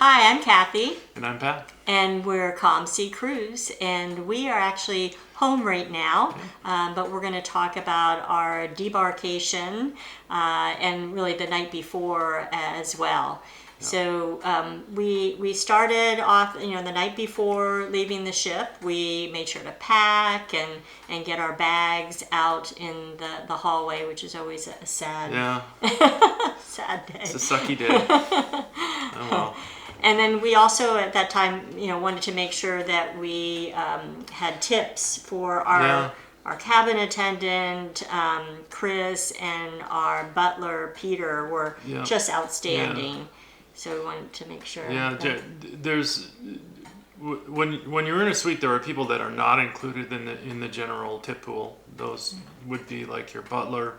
Hi, I'm Kathy. And I'm Pat. And we're Calm Sea Cruise. And we are actually home right now, but we're going to talk about our debarkation and really the night before as well. Yeah. So we started off, the night before leaving the ship. We made sure to pack and get our bags out in the hallway, which is always a sad, sad day. It's a sucky day. Oh well. And then we also at that time, wanted to make sure that we had tips for our cabin attendant, Chris, and our butler, Peter, were just outstanding. Yeah. So we wanted to make sure. Yeah, there's when you're in a suite, there are people that are not included in the general tip pool. Those would be like your butler,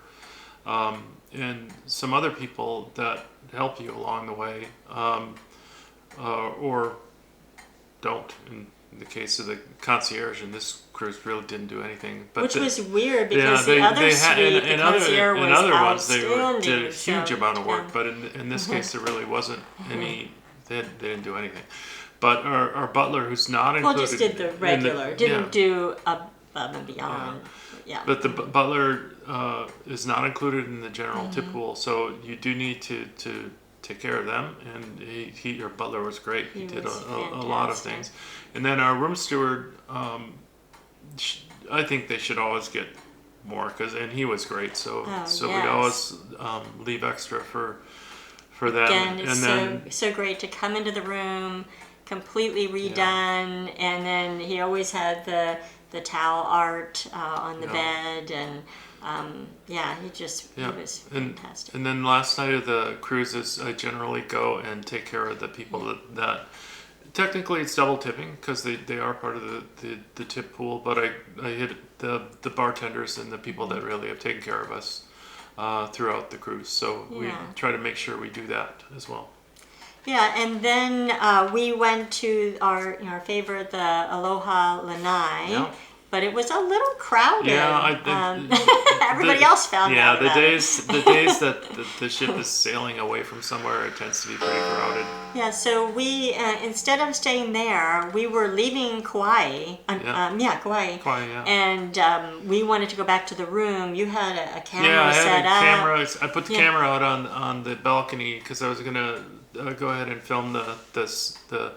and some other people that help you along the way. Or don't. In the case of the concierge, and this cruise really didn't do anything. But which was weird because the other suite, the concierge was other ones, outstanding. They did a huge amount of work, but in this case, there really wasn't any. They didn't do anything. But our butler, who's not included, just did the regular, didn't do above and beyond. Yeah. But the butler is not included in the general tip pool, so you do need to take care of them, and your butler was great. He did a lot of things. And then our room steward, I think they should always get more, and he was great. So we'd always leave extra for them. Again, it's so great to come into the room completely redone, and then he always had the towel art on the bed, and he was fantastic. And then last night of the cruises, I generally go and take care of the people that technically it's double tipping because they are part of the tip pool, but I hit the bartenders and the people that really have taken care of us throughout the cruise. So we try to make sure we do that as well. Yeah, and then we went to our favorite, the Aloha Lani. Yeah. But it was a little crowded. Yeah, everybody else found out. Yeah, the days that the ship is sailing away from somewhere, it tends to be pretty crowded. Yeah, so we instead of staying there, we were leaving Kauai. Kauai. Kauai, yeah. And we wanted to go back to the room. You had a camera I had set a up. camera. I put the camera out on the balcony because I was gonna go ahead and film the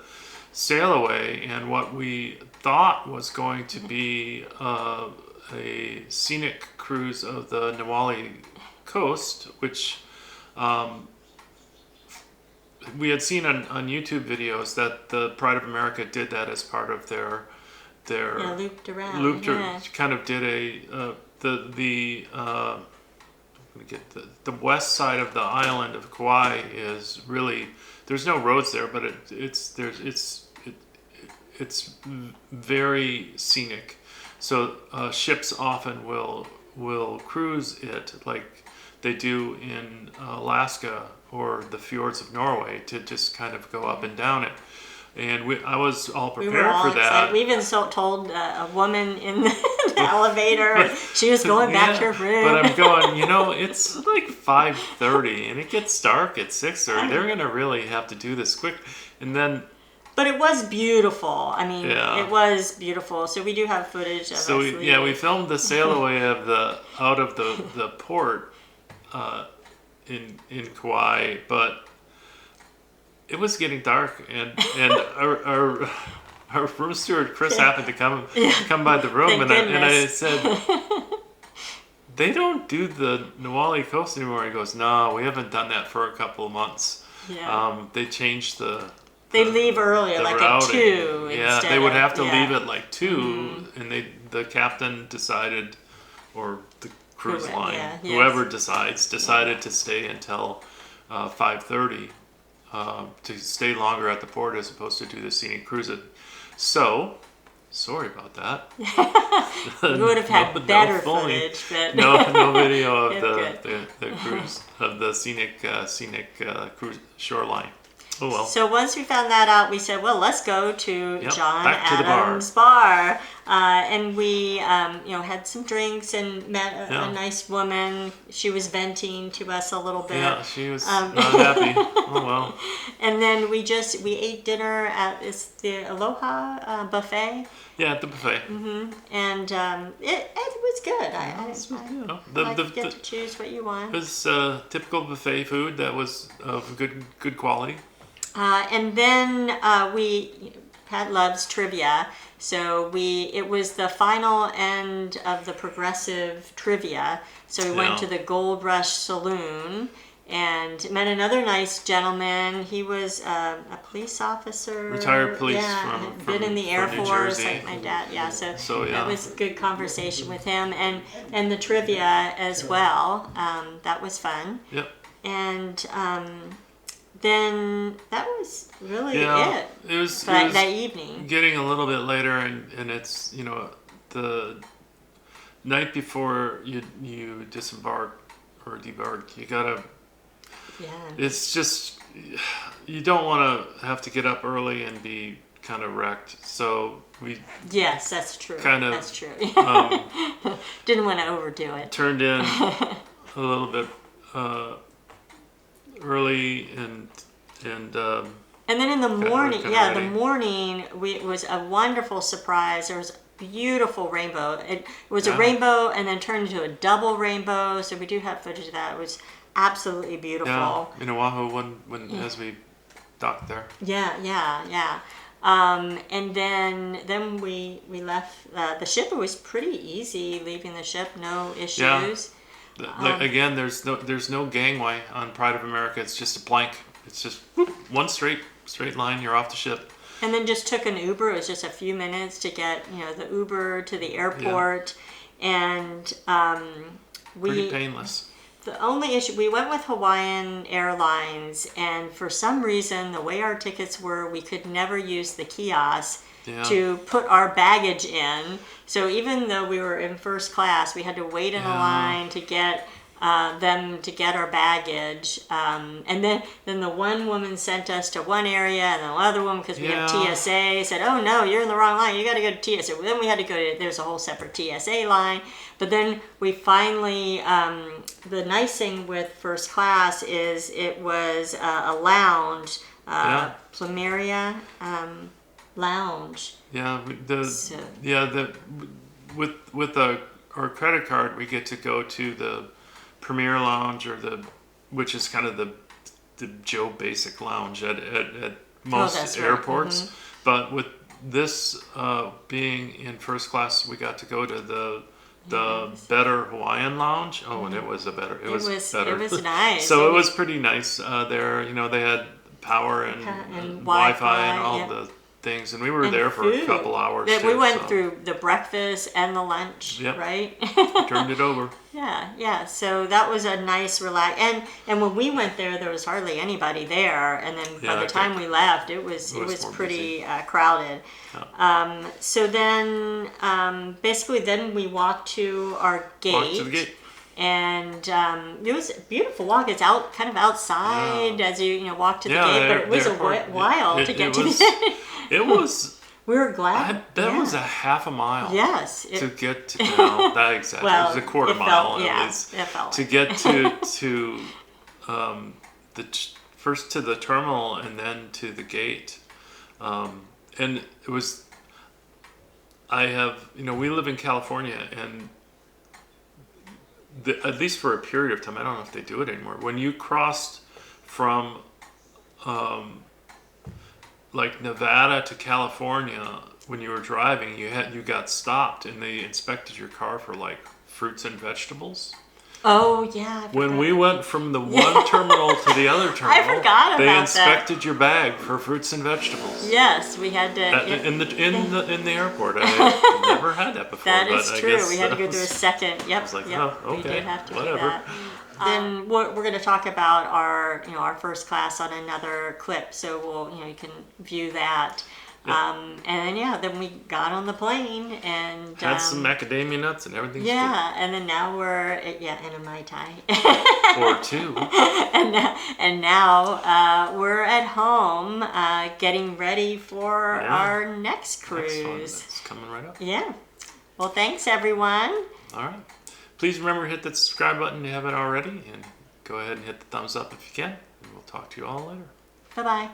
sail away, and what we thought was going to be a scenic cruise of the Nawali coast, which we had seen on YouTube videos that the Pride of America did that as part of their looped around. Kind of did the west side of the island of Kauai is really, there's no roads there, but it's very scenic. So ships often will cruise it like they do in Alaska or the fjords of Norway to just kind of go up and down it. And I was all prepared for that. Excited. We even told a woman in the elevator she was going back to her room. But I'm going, it's like 5:30 and it gets dark at 6:30. They're going to really have to do this quick. And then... But it was beautiful. I mean, it was beautiful. So we do have footage of us leaving. We filmed the sail away out of the port in Kauai, but it was getting dark, and our room steward Chris happened to come by the room, and I said, they don't do the Nawali coast anymore. He goes, no, we haven't done that for a couple of months. Yeah. They changed They leave earlier, like routing. At 2. Yeah, they would have to leave at like 2, and the captain decided, or the cruise line, whoever decided to stay until 5:30 to stay longer at the port as opposed to do the scenic cruise. So, sorry about that. We would have had better footage, but no video of the cruise of the scenic cruise shoreline. Oh well. So once we found that out, we said, well, let's go to John Adams' bar. And we, had some drinks and met a nice woman. She was venting to us a little bit. Yeah, she was not happy. Oh, well. And then we ate dinner at the Aloha buffet. Yeah, at the buffet. And it was good. I get to choose what you want. It was typical buffet food that was of good quality. And then Pat loves trivia, so it was the final end of the progressive trivia. So we went to the Gold Rush Saloon and met another nice gentleman. He was a police officer. Retired police from been in the Air New Force, Jersey. like my dad. Yeah, so yeah. that was a good conversation with him, and the trivia as well. That was fun. Yep. And then that was really it. It was that evening. Getting a little bit later, and it's the night before you disembark or debark, you gotta. Yeah. It's just you don't want to have to get up early and be kind of wrecked. So we. Yes, that's true. That's true. Didn't want to overdo it. Turned in a little bit early and then in the morning, it was a wonderful surprise. There was a beautiful rainbow. It was a rainbow and then turned into a double rainbow. So we do have footage of that. It was absolutely beautiful. Yeah, in Oahu when as we docked there. Yeah. And then we left the ship. It was pretty easy leaving the ship. No issues. Yeah. Again, there's no gangway on Pride of America. It's just a plank. It's just one straight line. You're off the ship. And then just took an Uber. It was just a few minutes to get the Uber to the airport, and pretty painless. The only issue, we went with Hawaiian Airlines, and for some reason, the way our tickets were, we could never use the kiosk to put our baggage in. So even though we were in first class, we had to wait in a line to get them to get our baggage. And then the one woman sent us to one area, and the other woman, because we have TSA, said, "Oh no, you're in the wrong line. You got to go to TSA." Well, then we had to go to, there's a whole separate TSA line. But then we finally, the nice thing with first class is it was a lounge, Plumeria Lounge. Yeah, with our credit card, we get to go to the Premier Lounge, which is kind of the Joe Basic Lounge at most airports. Right. But with this being in first class, we got to go to the better Hawaiian Lounge. Oh, and it was better. It was nice. So it was pretty nice there. They had power and Wi-Fi and all the things, and we were there for a couple hours. We went through the breakfast and the lunch, right? Turned it over. Yeah. So that was a nice relax. And when we went there was hardly anybody there. And then by the time we left, it was pretty crowded. Yeah. So then, basically, then we walked to our gate. Walked to the gate. And it was a beautiful walk. It's kind of outside as you walk to the gate, but it was a while to get to the gate. It was. We were glad. That was a half a mile. Yes. To get to that exactly. Well, it was a quarter mile at least. It felt to get to first to the terminal and then to the gate, and it was. We live in California, and at least for a period of time, I don't know if they do it anymore. When you crossed from like Nevada to California, when you were driving, you got stopped and they inspected your car for like fruits and vegetables. Oh yeah. When we went from the one terminal to the other terminal, I forgot about they inspected your bag for fruits and vegetables. Yes, we had to in the airport. I never had that before. That is true. We had to go through a second. Yep. I was like, okay, we did have to whatever. Do that. Then we're going to talk about our first class on another clip, so you can view that. Yep. And then we got on the plane and had some macadamia nuts and everything. Yeah, and then now we're in a Mai Tai or two. and now we're at home. home, getting ready for our next cruise. Next one that's coming right up. Yeah. Well, thanks everyone. All right. Please remember to hit that subscribe button if you haven't already, and go ahead and hit the thumbs up if you can. And we'll talk to you all later. Bye-bye.